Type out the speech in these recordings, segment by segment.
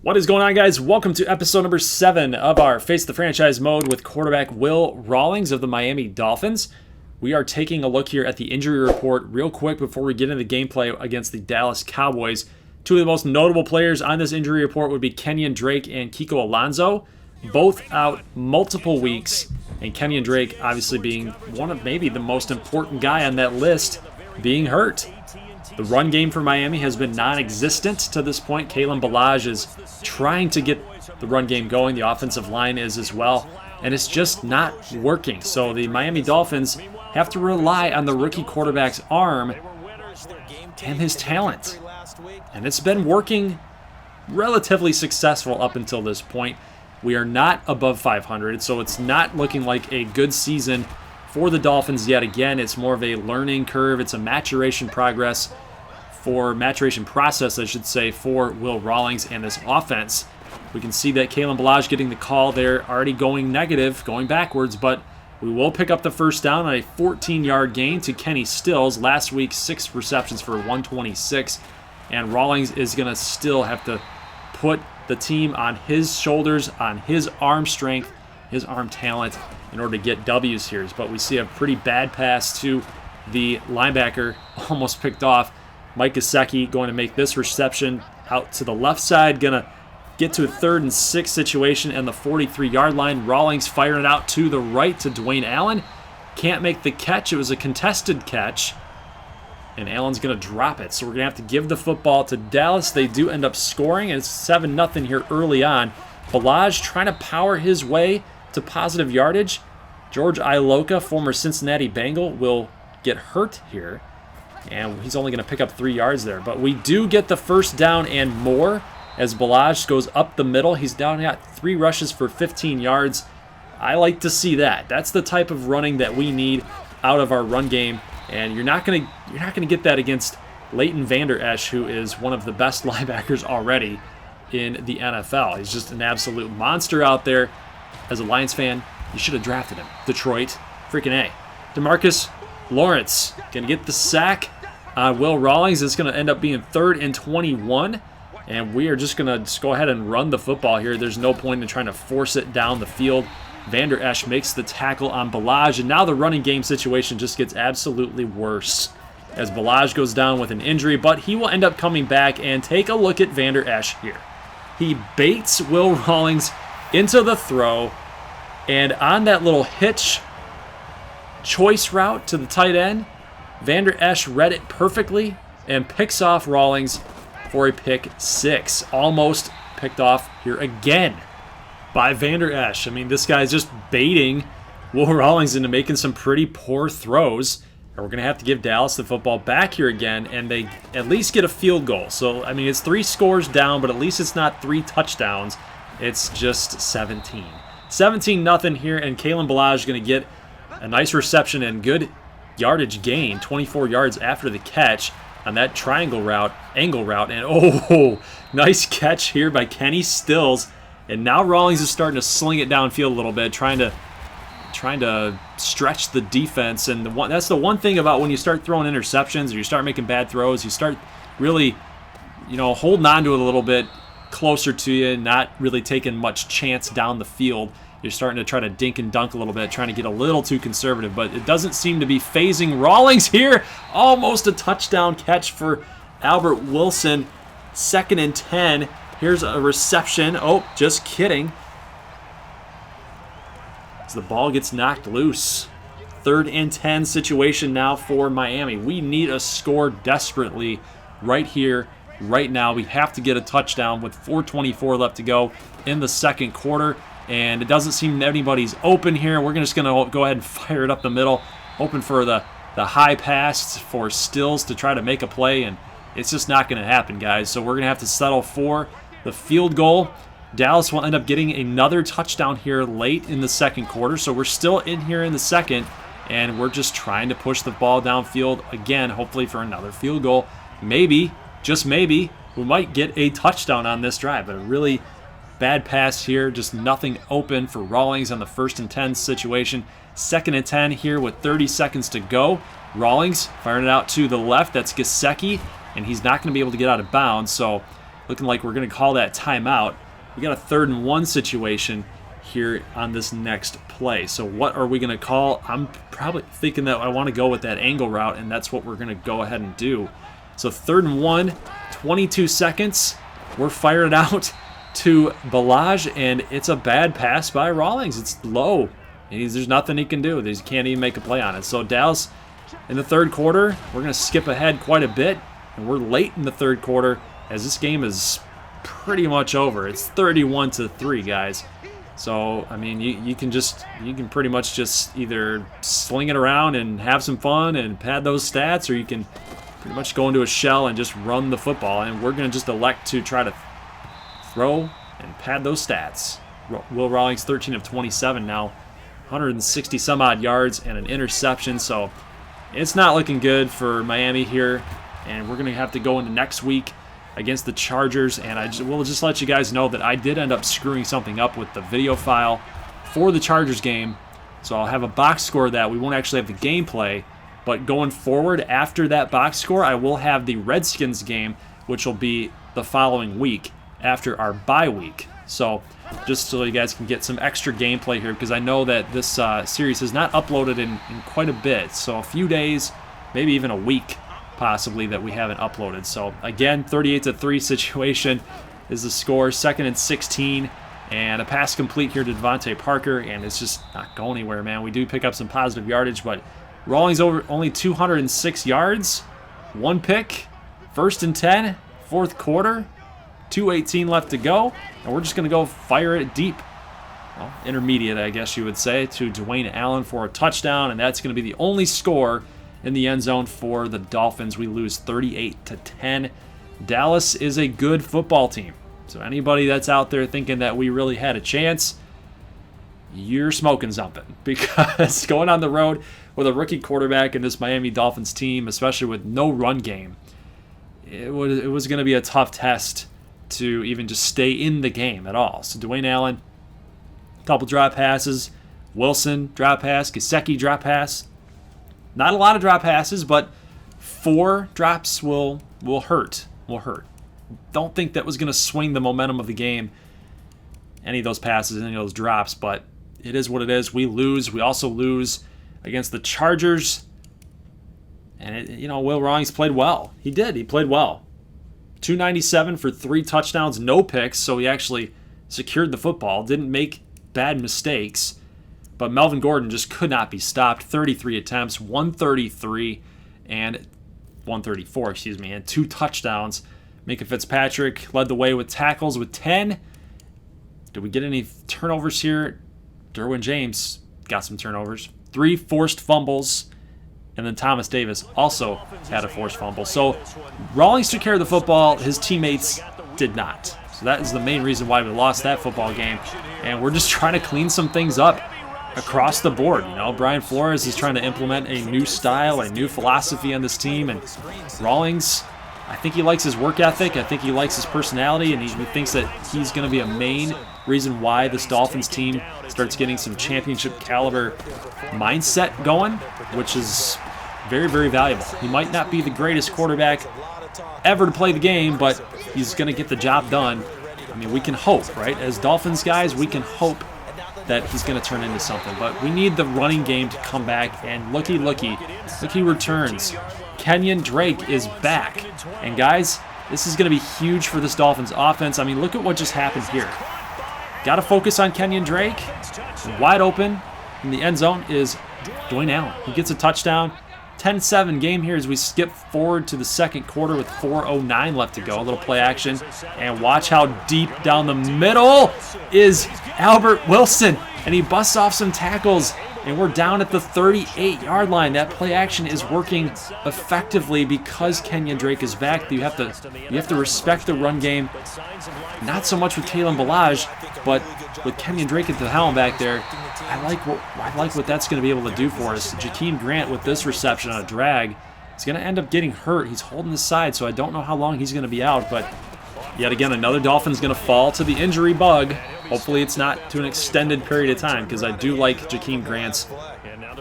What is going on, guys? Welcome to episode number 7 of our Face the Franchise mode with quarterback Will Rawlings of the Miami Dolphins. We are taking a look here at the injury report real quick before we get into the gameplay against the Dallas Cowboys. Two of the most notable players on this injury report would be Kenyon Drake and Kiko Alonso, both out multiple weeks, and Kenyon Drake obviously being one of maybe the most important guy on that list being hurt. The run game for Miami has been non-existent to this point. Kalen Ballage is trying to get the run game going. The offensive line is as well, and it's just not working. So the Miami Dolphins have to rely on the rookie quarterback's arm and his talent. And it's been working relatively successful up until this point. We are not above 500, so it's not looking like a good season for the Dolphins yet again. It's more of a learning curve. It's a maturation process, I should say, for Will Rawlings and this offense. We can see that Kalen Ballage getting the call there, already going negative, going backwards, but we will pick up the first down on a 14-yard gain to Kenny Stills. Last week, 6 receptions for 126, and Rawlings is going to still have to put the team on his shoulders, on his arm strength, his arm talent, in order to get W's here. But we see a pretty bad pass to the linebacker, almost picked off. Mike Gesicki going to make this reception out to the left side, going to get to a 3rd and 6 situation and the 43-yard line. Rawlings firing it out to the right to Dwayne Allen. Can't make the catch. It was a contested catch, and Allen's going to drop it. So we're going to have to give the football to Dallas. They do end up scoring, and it's 7-0 here early on. Ballage trying to power his way to positive yardage. George Iloka, former Cincinnati Bengal, will get hurt here, and he's only going to pick up 3 yards there. But we do get the first down and more as Ballage goes up the middle. He's down at 3 rushes for 15 yards. I like to see that. That's the type of running that we need out of our run game, and you're not going to get that against Leighton Vander Esch, who is one of the best linebackers already in the NFL. He's just an absolute monster out there. As a Lions fan, you should have drafted him. Detroit, freaking A. DeMarcus Lawrence going to get the sack on Will Rawlings. It's going to end up being 3rd and 21, and we are just going to go ahead and run the football here. There's no point in trying to force it down the field. Vander Esch makes the tackle on Ballage, and now the running game situation just gets absolutely worse as Ballage goes down with an injury, but he will end up coming back. And take a look at Vander Esch here. He baits Will Rawlings into the throw, and on that little hitch choice route to the tight end, Vander Esch read it perfectly and picks off Rawlings for a pick 6. Almost picked off here again by Vander Esch. I mean, this guy's just baiting Will Rawlings into making some pretty poor throws. And we're going to have to give Dallas the football back here again, and they at least get a field goal. So, I mean, it's 3 scores down, but at least it's not 3 touchdowns. It's just 17. 17-0 here, and Kalen Ballage is going to get a nice reception and good yardage gain, 24 yards after the catch on that angle route, and nice catch here by Kenny Stills. And now Rawlings is starting to sling it downfield a little bit, trying to stretch the defense. And that's the one thing about when you start throwing interceptions or you start making bad throws, you start really, holding on to it a little bit closer to you, not really taking much chance down the field. You're starting to try to dink and dunk a little bit, trying to get a little too conservative, but it doesn't seem to be phasing Rawlings here. Almost a touchdown catch for Albert Wilson. 2nd and 10. Here's a reception. Oh, just kidding. As the ball gets knocked loose. 3rd and 10 situation now for Miami. We need a score desperately right here, right now. We have to get a touchdown with 4:24 left to go in the second quarter, and it doesn't seem anybody's open here. We're just going to go ahead and fire it up the middle, hoping for the high pass for Stills to try to make a play, and it's just not going to happen, guys. So we're going to have to settle for the field goal. Dallas will end up getting another touchdown here late in the second quarter, so we're still in here in the second, and we're just trying to push the ball downfield again, hopefully for another field goal. Maybe, just maybe, we might get a touchdown on this drive, but a really bad pass here, just nothing open for Rawlings on the 1st and 10 situation. 2nd and 10 here with 30 seconds to go. Rawlings firing it out to the left. That's Gesicki, and he's not going to be able to get out of bounds, so looking like we're going to call that timeout. We got a 3rd and 1 situation here on this next play. So what are we going to call? I'm probably thinking that I want to go with that angle route, and that's what we're going to go ahead and do. So 3rd and 1, 22 seconds. We're firing it out to Balaj, and it's a bad pass by Rawlings. It's low. There's nothing he can do. He can't even make a play on it. So Dallas, in the 3rd quarter, we're going to skip ahead quite a bit, and we're late in the 3rd quarter as this game is pretty much over. It's 31-3, guys. So, I mean, you can pretty much just either sling it around and have some fun and pad those stats, or you can pretty much go into a shell and just run the football. And we're going to just elect to try to throw and pad those stats. Will Rawlings 13 of 27 now, 160 some odd yards and an interception. So it's not looking good for Miami here, and we're going to have to go into next week against the Chargers, and we'll just let you guys know that I did end up screwing something up with the video file for the Chargers game. So I'll have a box score that we won't actually have the gameplay, but going forward after that box score, I will have the Redskins game, which will be the following week after our bye week. So just so you guys can get some extra gameplay here, because I know that this series has not uploaded in quite a bit. So a few days, maybe even a week possibly, that we haven't uploaded. So again, 38-3 situation is the score. 2nd and 16, and a pass complete here to Devontae Parker, and it's just not going anywhere, man. We do pick up some positive yardage, but Rawlings over only 206 yards, 1 pick, 1st and 10, 4th quarter, 2:18 left to go, and we're just going to go fire it deep. Well, intermediate, I guess you would say, to Dwayne Allen for a touchdown, and that's going to be the only score in the end zone for the Dolphins. We lose 38-10. Dallas is a good football team. So anybody that's out there thinking that we really had a chance, you're smoking something. Because going on the road with a rookie quarterback in this Miami Dolphins team, especially with no run game, it was going to be a tough test to even just stay in the game at all. So Dwayne Allen, a couple drop passes. Wilson, drop pass. Gesicki, drop pass. Not a lot of drop passes, but 4 drops will hurt. Don't think that was going to swing the momentum of the game, any of those passes, any of those drops, but it is what it is. We lose. We also lose against the Chargers. And, Will Rawlings played well. He did. He played well. 297 for 3 touchdowns, no picks, so he actually secured the football, didn't make bad mistakes. But Melvin Gordon just could not be stopped. 33 attempts, 134, and 2 touchdowns. Minka Fitzpatrick led the way with tackles with 10. Did we get any turnovers here? Derwin James got some turnovers. 3 forced fumbles. And then Thomas Davis also had a forced fumble. So Rawlings took care of the football. His teammates did not. So that is the main reason why we lost that football game. And we're just trying to clean some things up across the board. Brian Flores is trying to implement a new style, a new philosophy on this team. And Rawlings, I think he likes his work ethic. I think he likes his personality. And he thinks that he's going to be a main reason why this Dolphins team starts getting some championship caliber mindset going, which is very, very valuable. He might not be the greatest quarterback ever to play the game, but he's going to get the job done. I mean, we can hope, right? As Dolphins guys, we can hope that he's going to turn into something. But we need the running game to come back, and look, he returns. Kenyon Drake is back. And guys, this is going to be huge for this Dolphins offense. I mean, look at what just happened here. Got to focus on Kenyon Drake. Wide open in the end zone is Dwayne Allen. He gets a touchdown. 10-7 game here as we skip forward to the 2nd quarter with 4:09 left to go. A little play action. And watch how deep down the middle is Albert Wilson. And he busts off some tackles. And we're down at the 38-yard line. That play action is working effectively because Kenyon Drake is back. You have to respect the run game. Not so much with Kalen Balaj, but with Kenyon Drake at the helm back there, I like what that's going to be able to do for us. Jakeem Grant with this reception on a drag is going to end up getting hurt. He's holding the side, so I don't know how long he's going to be out, but Yet again, another Dolphin's going to fall to the injury bug. Hopefully it's not to an extended period of time, because I do like Jakeem Grant's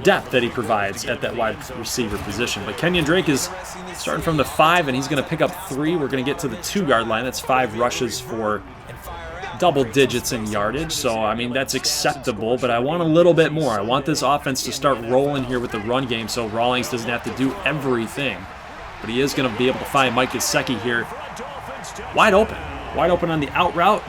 depth that he provides at that wide receiver position. But Kenyon Drake is starting from the 5, and he's going to pick up 3. We're going to get to the 2-yard line. That's 5 rushes for double digits in yardage. So, I mean, that's acceptable, but I want a little bit more. I want this offense to start rolling here with the run game so Rawlings doesn't have to do everything. But he is going to be able to find Mike Gesicki here wide open on the out route,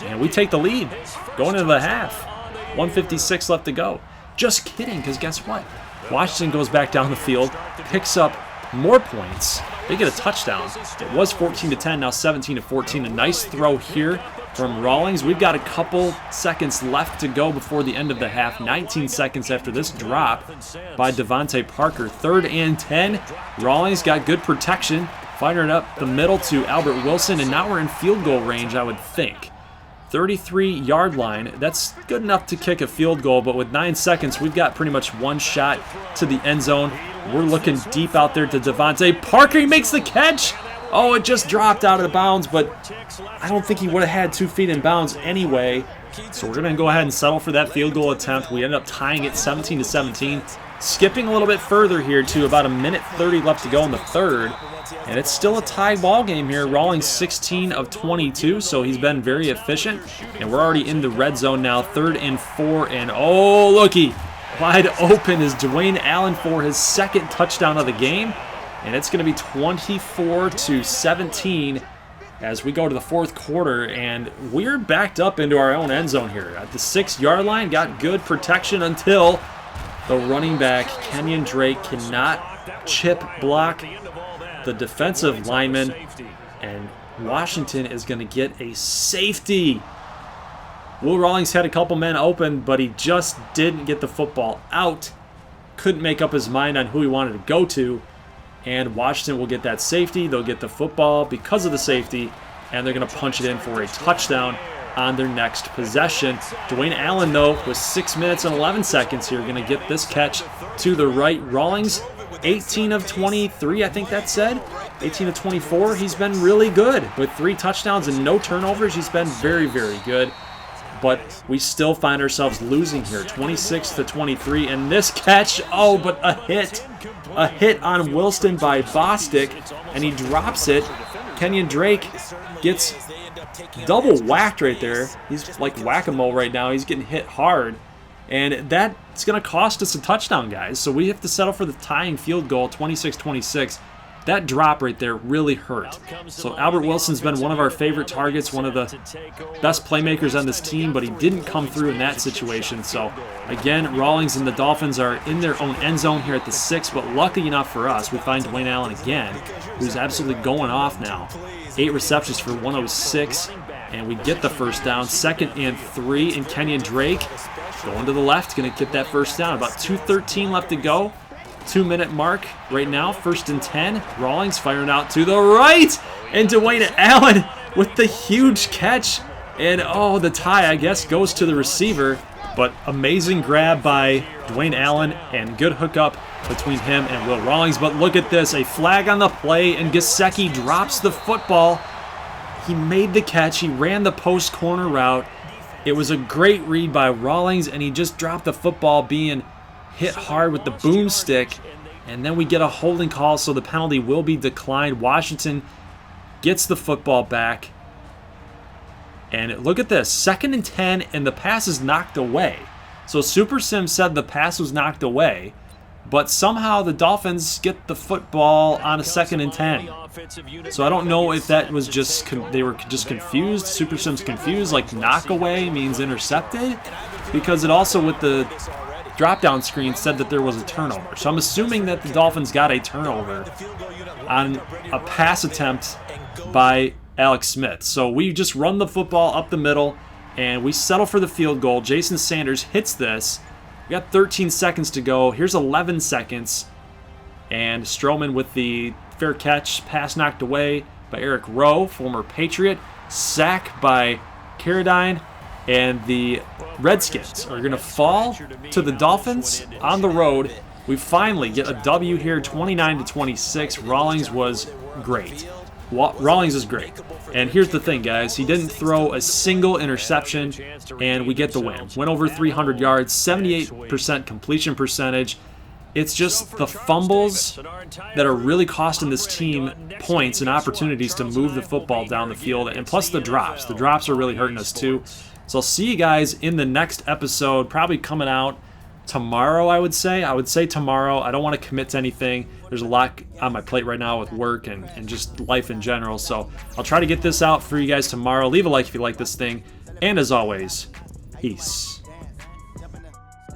and we take the lead going into the half. 1:56 left to go. Just kidding, because guess what? Washington goes back down the field, picks up more points. They get a touchdown. It was 14-10, now 17-14. A nice throw here from Rawlings. We've got a couple seconds left to go before the end of the half. 19 seconds after this drop by Devontae Parker. 3rd and 10. Rawlings got good protection. Firing it up the middle to Albert Wilson, and now we're in field goal range, I would think. 33-yard line. That's good enough to kick a field goal, but with 9 seconds, we've got pretty much one shot to the end zone. We're looking deep out there to Devontae Parker. He makes the catch. Oh, it just dropped out of the bounds, but I don't think he would have had 2 feet in bounds anyway. So we're going to go ahead and settle for that field goal attempt. We end up tying it 17-17. Skipping a little bit further here to about 1:30 left to go in the 3rd. And it's still a tie ball game here. Rawlings 16 of 22, so he's been very efficient. And we're already in the red zone now, 3rd and 4. And oh, looky, wide open is Dwayne Allen for his 2nd touchdown of the game. And it's going to be 24-17 as we go to the 4th quarter. And we're backed up into our own end zone here. At the 6-yard line, got good protection until the running back, Kenyon Drake, cannot chip block the defensive lineman, and Washington is going to get a safety. Will Rawlings had a couple men open, but he just didn't get the football out. Couldn't make up his mind on who he wanted to go to, and Washington will get that safety. They'll get the football because of the safety, and they're going to punch it in for a touchdown on their next possession. Dwayne Allen, though, with 6 minutes and 11 seconds here, going to get this catch to the right. Rawlings 18 of 23, I think that said. 18 of 24. He's been really good with 3 touchdowns and no turnovers. He's been very, very good. But we still find ourselves losing here, 26-23. And this catch, oh, but a hit. A hit on Wilston by Bostic, and he drops it. Kenyon Drake gets double whacked right there. He's like whack-a-mole right now. He's getting hit hard. And that's going to cost us a touchdown, guys. So we have to settle for the tying field goal, 26-26. That drop right there really hurt. So Albert Wilson's been one of our favorite targets, one of the best playmakers on this team, but he didn't come through in that situation. So, again, Rawlings and the Dolphins are in their own end zone here at the 6, but lucky enough for us, we find Dwayne Allen again, who's absolutely going off now. 8 receptions for 106, and we get the first down. 2nd and 3, and Kenyon Drake going to the left, going to get that first down. About 2:13 left to go. 2-minute mark right now, 1st and 10. Rawlings firing out to the right, and Dwayne Allen with the huge catch. And oh, the tie, I guess, goes to the receiver. But amazing grab by Dwayne Allen and good hookup between him and Will Rawlings. But look at this, a flag on the play, and Gesicki drops the football. He made the catch. He ran the post corner route. It was a great read by Rawlings, and he just dropped the football, being hit hard with the boomstick. And then we get a holding call, so the penalty will be declined. Washington gets the football back. And look at this, 2nd and 10, and the pass is knocked away. So Super Sim said the pass was knocked away, but somehow the Dolphins get the football on a 2nd and 10. So I don't know if that was just, they were just confused. Super Sim's confused, like knock away means intercepted, because it also with the drop-down screen said that there was a turnover. So I'm assuming that the Dolphins got a turnover on a pass attempt by Alex Smith. So we just run the football up the middle, and we settle for the field goal. Jason Sanders hits this. We got 13 seconds to go. Here's 11 seconds. And Stroman with the fair catch. Pass knocked away by Eric Rowe, former Patriot. Sack by Carradine. And the Redskins are going to fall to the Dolphins on the road. We finally get a W here, 29-26. Rawlings was great. Rawlings is great. And here's the thing, guys. He didn't throw a single interception, and we get the win. Went over 300 yards, 78% completion percentage. It's just the fumbles that are really costing this team points and opportunities to move the football down the field, and plus the drops. The drops are really hurting us too. So I'll see you guys in the next episode, probably coming out tomorrow, I would say. I would say tomorrow. I don't want to commit to anything. There's a lot on my plate right now with work and just life in general. So I'll try to get this out for you guys tomorrow. Leave a like if you like this thing. And as always, peace.